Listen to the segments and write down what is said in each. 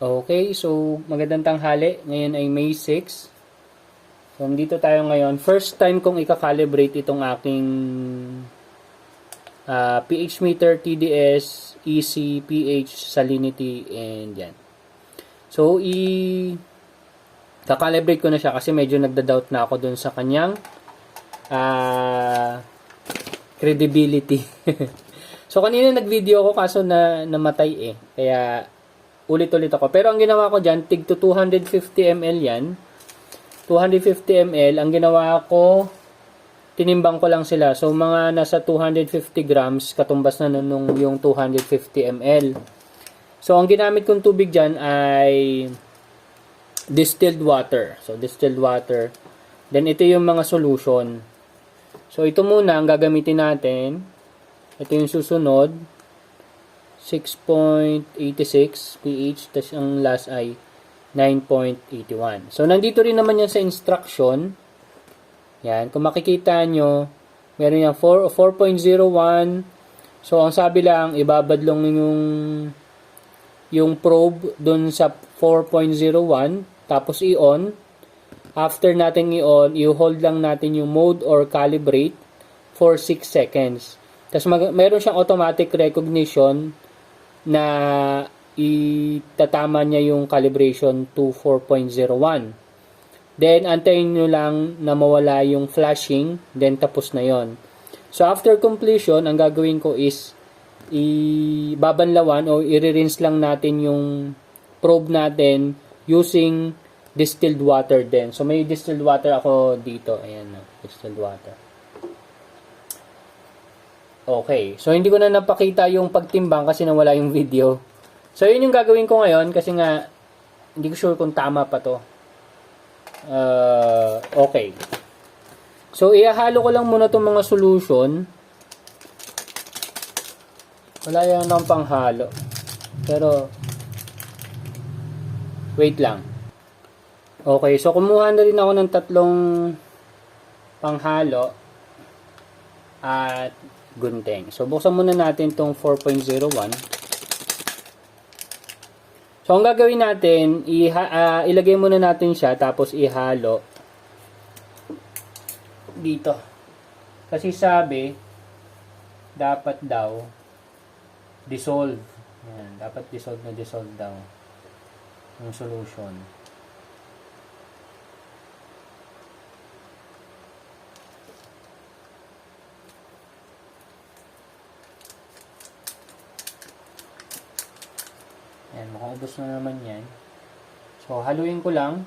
Okay, so magandang tanghali. Ngayon ay May 6. So, nandito tayo ngayon. First time kong i-calibrate itong aking pH meter, TDS, EC, pH, salinity, and yan. So, i-calibrate ko na siya kasi medyo nagda-doubt na ako dun sa kanyang credibility. So, kanina nag-video ako kaso namatay eh. Kaya, ulit-ulit ako. Pero ang ginawa ko dyan, tig to 250 ml yan. 250 ml. Ang ginawa ko, tinimbang ko lang sila. So, mga nasa 250 grams, katumbas na nung yung 250 ml. So, ang ginamit kong tubig dyan ay distilled water. So, distilled water. Then, ito yung mga solution. So, ito muna ang gagamitin natin. Ito yung susunod. 6.86 pH, tas ang last ay 9.81. So, nandito rin naman yan sa instruction. Yan. Kung makikita nyo, meron yan 4.01. So, ang sabi lang, ibabad lang yung probe dun sa 4.01. Tapos, i-on. After natin i-on, i-hold lang natin yung mode or calibrate for 6 seconds. Tapos, meron siyang automatic recognition na itatama niya yung calibration to 4.01. Then, antayin nyo lang na mawala yung flashing, then tapos na yon. So, after completion, ang gagawin ko is ibabanlawan o i-rinse lang natin yung probe natin using distilled water din. So, may distilled water ako dito. Ayan na, distilled water. Okay. So, hindi ko na napakita yung pagtimbang kasi nawala yung video. So, yun yung gagawin ko ngayon kasi nga, hindi ko sure kung tama pa to. Okay. So, ihahalo ko lang muna itong mga solution. Wala yan ng panghalo. Pero, wait lang. Okay. So, kumuha na rin ako ng 3 panghalo. At gunting. So, buksan muna natin itong 4.01. So, ang gagawin natin, ilagay muna natin siya, tapos ihalo dito. Kasi sabi, dapat daw dissolve. Yan, dapat dissolve daw yung solution. Ayan, mukhang ubos na naman yan. So, haluin ko lang.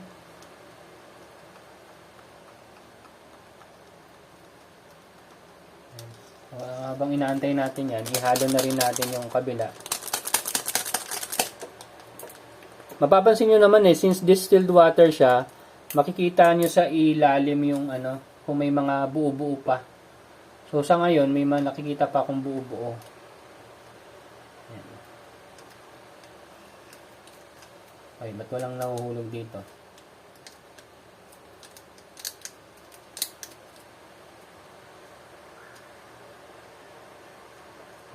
So, habang inaantay natin yan, ihalo na rin natin yung kabila. Mapapansin nyo naman since distilled water siya, makikita nyo sa ilalim yung kung may mga buo-buo pa. So, sa ngayon, may mga nakikita pa akong buo-buo. Ay, ba't walang nahuhulog dito?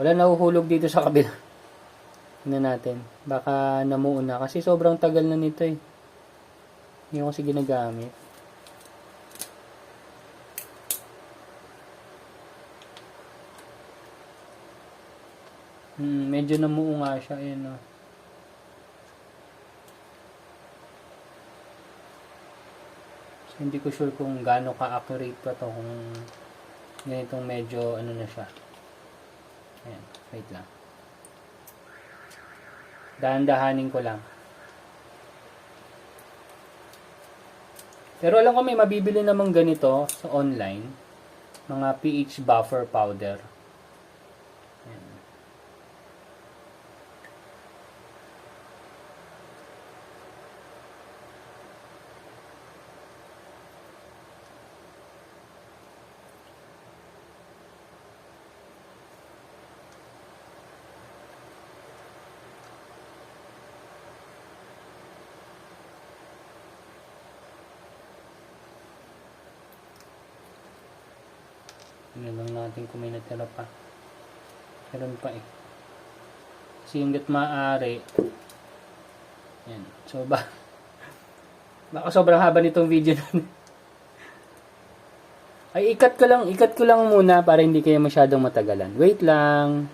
Wala nahuhulog dito sa kabila. Tingnan natin. Baka namuo na. Kasi sobrang tagal na nito eh. Hindi ko kasi ginagamit. Medyo namuo nga siya. Ayan o. Hindi ko sure kung gaano ka-accurate pa to kung ganitong medyo na siya. Ayan, wait lang. Dahan-dahanin ko lang. Pero alam ko may mabibili namang ganito sa online. Mga pH buffer powder. Ayan. Tingnan lang natin kung may natira pa. Meron pa eh. Kasi hanggat maaari, Yan. So, baka sobrang haba nitong video na. Ay, ikat ko lang muna para hindi kayo masyadong matagalan. Wait lang.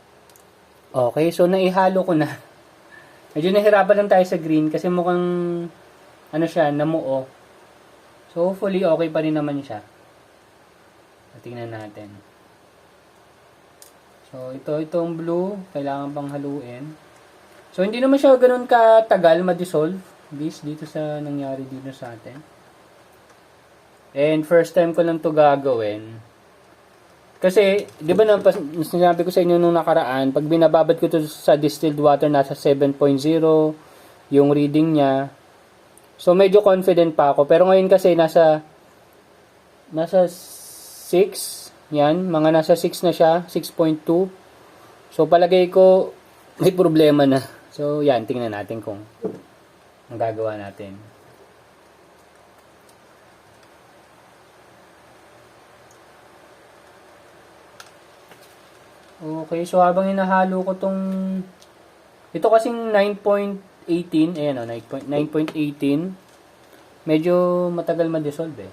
Okay, so naihalo ko na. Medyo nahirapan lang tayo sa green kasi mukhang ano siya, namuo. So, hopefully, okay pa rin naman siya. Tingnan natin. So, itong blue, kailangan pang haluin. So, hindi naman siya ganun katagal ma-dissolve. Dito sa nangyari dito sa atin. And first time ko lang to gagawin. Kasi, di ba sinabi ko sa inyo nung nakaraan, pag binababad ko to sa distilled water, nasa 7.0 yung reading niya. So, medyo confident pa ako. Pero ngayon kasi, nasa 6. Yan, mga nasa 6 na siya. 6.2. So, palagay ko, may problema na. So, yan, tingnan natin kung ang gagawa natin. Okay, so habang hinahalo ko tong ito kasing 9.18, ayan o, 9.18, medyo matagal ma-dissolve eh.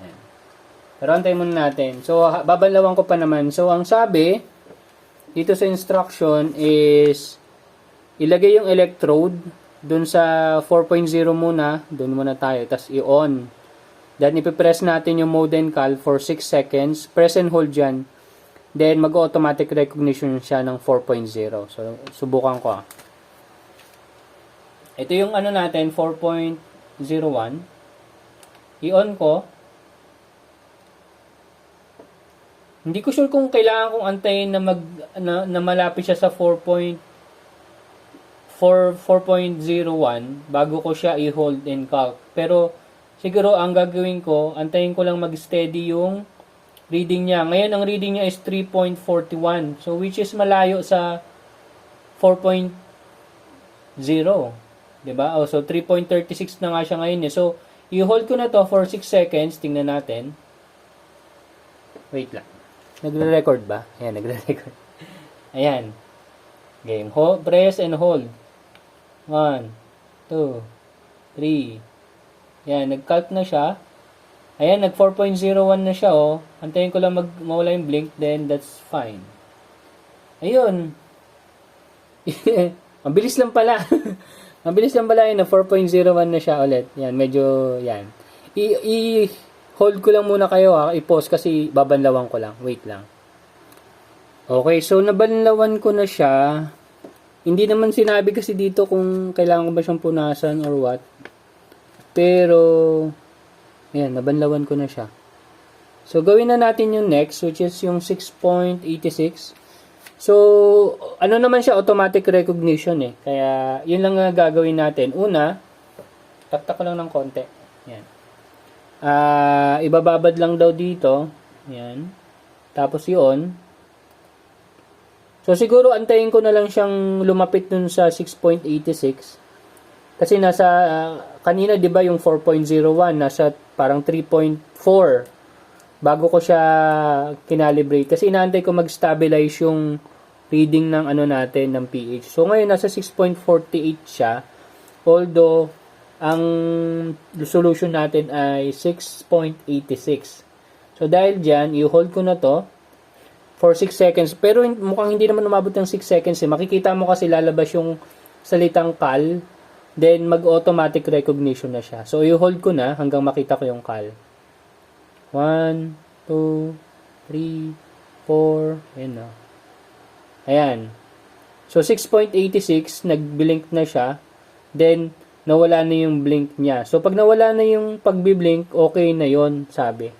Ayan. Pero antayin muna natin. So, babanlawan ko pa naman. So, ang sabi dito sa instruction is ilagay yung electrode dun sa 4.0 muna, dun muna tayo, tas i-on. Then, ipipress natin yung mode and call for 6 seconds. Press and hold dyan. Then, mag-automatic recognition siya ng 4.0. So, subukan ko. Ito yung ano natin, 4.01. I-on ko. Hindi ko sure kung kailangan kong antayin na malapit siya sa 4.01 bago ko siya i-hold and calc. Pero, siguro, ang gagawin ko, antayin ko lang mag-steady yung reading niya. Ngayon, ang reading niya is 3.41. So, which is malayo sa 4.0. Diba? Oh, so, 3.36 na nga siya ngayon. So, i-hold ko na to for 6 seconds. Tingnan natin. Wait lang. Nagre-record ba? Ayan, nagre-record. Ayan. Game. Press and hold. 1, 2, 3. Ayan, nag-calc na siya. Ayan, nag 4.01 na siya, oh. Antayin ko lang mawala yung blink, then that's fine. Ayun. Mabilis lang pala. Mabilis lang pala yun, na 4.01 na siya ulit. Yan, medyo, yan. I-hold ko lang muna kayo, ha. I-pause kasi babanlawan ko lang. Wait lang. Okay, so nabanlawan ko na siya. Hindi naman sinabi kasi dito kung kailangan ko ba siyang punasan or what. Pero, ayan, nabanlawan ko na siya. So, gawin na natin yung next, which is yung 6.86. So, ano naman siya, automatic recognition eh. Kaya, yun lang nga gagawin natin. Una, taktak ko lang ng konti. Ayan. Ibababad lang daw dito. Ayan. Tapos yun. So, siguro, antayin ko na lang siyang lumapit dun sa 6.86. Kasi nasa, kanina, di ba, yung 4.01, nasa parang 3.4 bago ko siya kinalibrate. Kasi inaantay ko mag-stabilize yung reading ng ano natin, ng pH. So, ngayon, nasa 6.48 siya. Although, ang solution natin ay 6.86. So, dahil dyan, i-hold ko na to for 6 seconds. Pero mukhang hindi naman umabot ng 6 seconds. Eh. Makikita mo kasi lalabas yung salitang call. Then, mag-automatic recognition na siya. So, i-hold ko na hanggang makita ko yung call. 1, 2, 3, 4. Ayan na. Ayan. So, 6.86, nag-blink na siya. Then, nawala na yung blink niya. So, pag nawala na yung pag-blink, okay na yon sabi.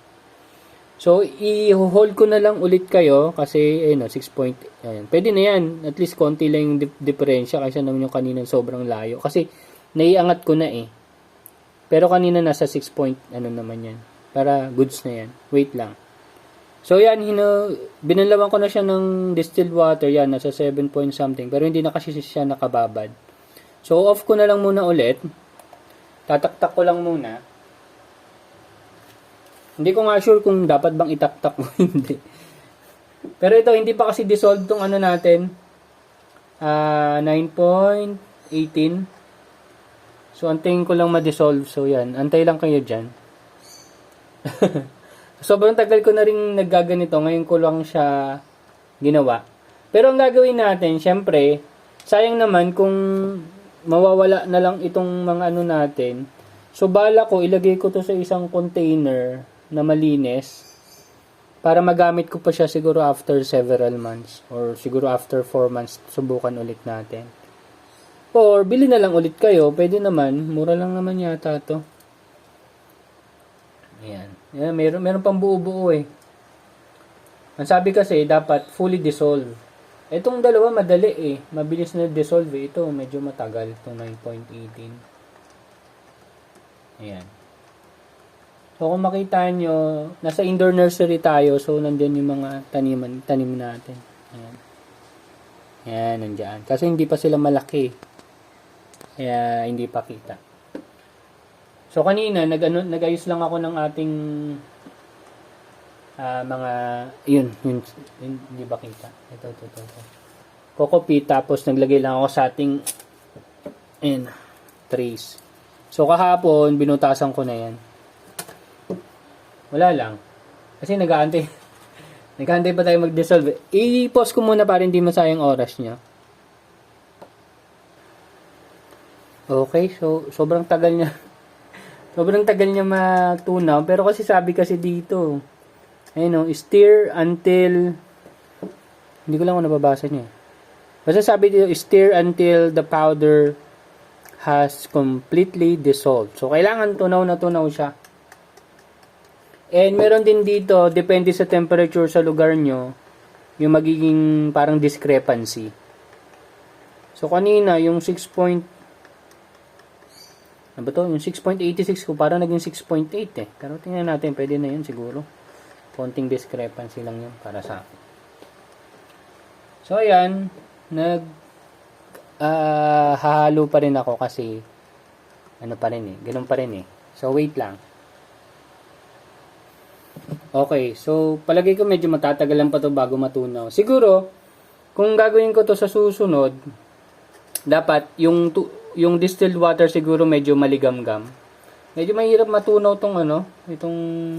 So, i-hold ko na lang ulit kayo kasi, ayun, 6 point, ayan. Pwede na yan. At least, konti lang yung diferensya kaysa naman yung kaninang sobrang layo. Kasi, naiangat ko na eh. Pero kanina nasa 6 point, ano naman yan. Para goods na yan. Wait lang. So, yan, binalawan ko na siya ng distilled water. Yan, nasa 7 point something. Pero hindi na kasi siya nakababad. So, off ko na lang muna ulit. Tataktak ko lang muna. Hindi ko nga sure kung dapat bang itaktak mo, hindi. Pero ito, hindi pa kasi dissolved tong ano natin. 9 point. 18. So, antayin ko lang ma-dissolve. So, yan. Antay lang kayo dyan. Sobrang tagal ko na rin naggaganito. Ngayon ko lang siya ginawa. Pero ang gagawin natin, syempre, sayang naman kung mawawala na lang itong mga ano natin. So, bala ko, ilagay ko to sa isang container na malinis para magamit ko pa siya siguro after several months or siguro after 4 months subukan ulit natin. Or, bili na lang ulit kayo. Pwede naman. Mura lang naman yata to. Ayan. Ayan, meron pang buo-buo eh. Ang sabi kasi, dapat fully dissolve. Itong dalawa, madali eh. Mabilis na dissolve eh. Ito, medyo matagal. Itong 9.18. Ayan. So, kung makita nyo, nasa indoor nursery tayo. So, nandyan yung mga tanim natin. Ayan. Ayan, nandyan. Kasi hindi pa sila malaki. Kaya hindi pa kita. So kanina nag-ayos lang ako ng ating mga yun, hindi ba kita? Ito. Coco peat, tapos naglagay lang ako sa ating trays. So kahapon binutasan ko na yan. Wala lang. Kasi nag-aantay pa tayo mag-dissolve. I-pause ko muna para hindi masayang oras niya. Okay, so sobrang tagal niya. Sobrang tagal niya matunaw, pero kasi sabi kasi dito, ayun, stir until, hindi ko lang kung nababasa niya. Basta sabi dito, stir until the powder has completely dissolved. So kailangan tunaw na tunaw siya. And meron din dito, depende sa temperature sa lugar nyo, yung magiging parang discrepancy. So kanina, yung 6.86 ko, parang naging 6.8 eh. Pero tingnan natin, pwede na yun siguro. Konting discrepancy lang yun para sa akin. So, ayan. Hahalo pa rin ako kasi ano pa rin eh. Ganun pa rin eh. So, wait lang. Okay. So, palagay ko medyo matatagalan pa to bago matunaw. Siguro, kung gagawin ko to sa susunod, dapat yung distilled water siguro medyo maligamgam. Medyo mahirap matunaw tong itong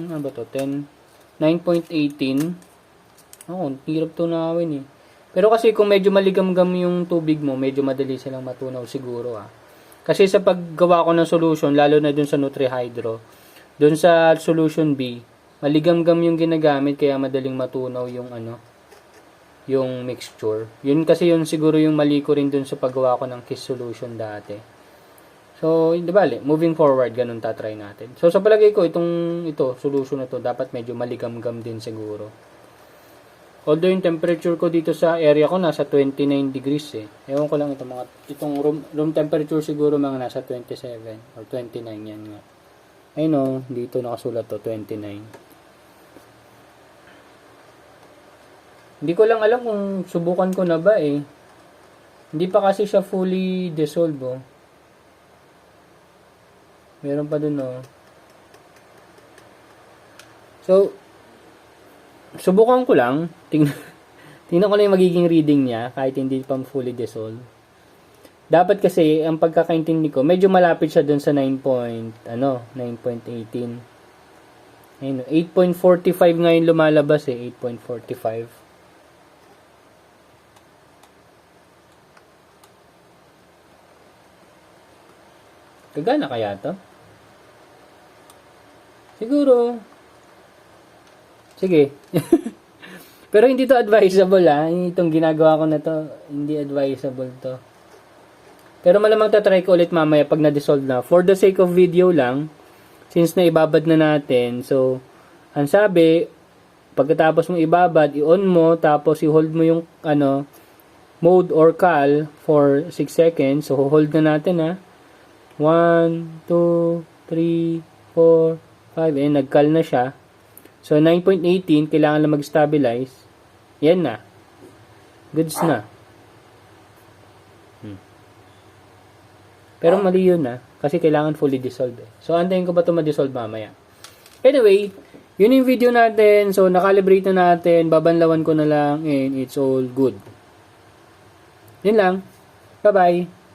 ano ba to? 9.18. Hirap tunawin eh. Pero kasi kung medyo maligamgam yung tubig mo, medyo madali silang matunaw siguro ah. Kasi sa paggawa ko ng solution, lalo na dun sa NutriHydro, dun sa solution B, maligamgam yung ginagamit kaya madaling matunaw yung yung mixture. Yun kasi yun siguro yung mali ko rin dun sa paggawa ko ng Kiss solution dati. So, di bale, moving forward, ganun tatry natin. So, sa palagay ko, solution na to, dapat medyo maligamgam din siguro. Although yung temperature ko dito sa area ko, nasa 29 degrees eh. Ewan ko lang itong room temperature siguro mga nasa 27 or 29 yan nga. Ayun dito nakasulat to, 29. Hindi ko lang alam kung subukan ko na ba eh. Hindi pa kasi siya fully dissolved oh. Meron pa dun oh. So, subukan ko lang. Tingnan ko lang yung magiging reading niya kahit hindi pa fully dissolved. Dapat kasi, ang pagkakaintindi ko, medyo malapit siya dun sa 9.18. Ayun, 8.45 ngayon lumalabas eh. 8.45. Gagana kaya to? Siguro. Sige. Pero hindi to advisable ah. Itong ginagawa ko na to, hindi advisable to. Pero malamang tatry ko ulit mamaya pag na-dissolve na. For the sake of video lang, since na ibabad na natin, so, ang sabi, pagkatapos mo ibabad, i-on mo, tapos i-hold mo yung, mode or cal for 6 seconds. So, hold na natin ha. 1, 2, 3, 4, 5. Ayan, nag-cal na siya. So, 9.18, kailangan lang mag-stabilize. Yan na. Goods na. Pero mali yun kasi kailangan fully dissolved eh. So, antayin ko ba ito ma-dissolve mamaya? Anyway, yun yung video natin. So, nakalibrate na natin. Babanlawan ko na lang and it's all good. Yun lang. Bye-bye.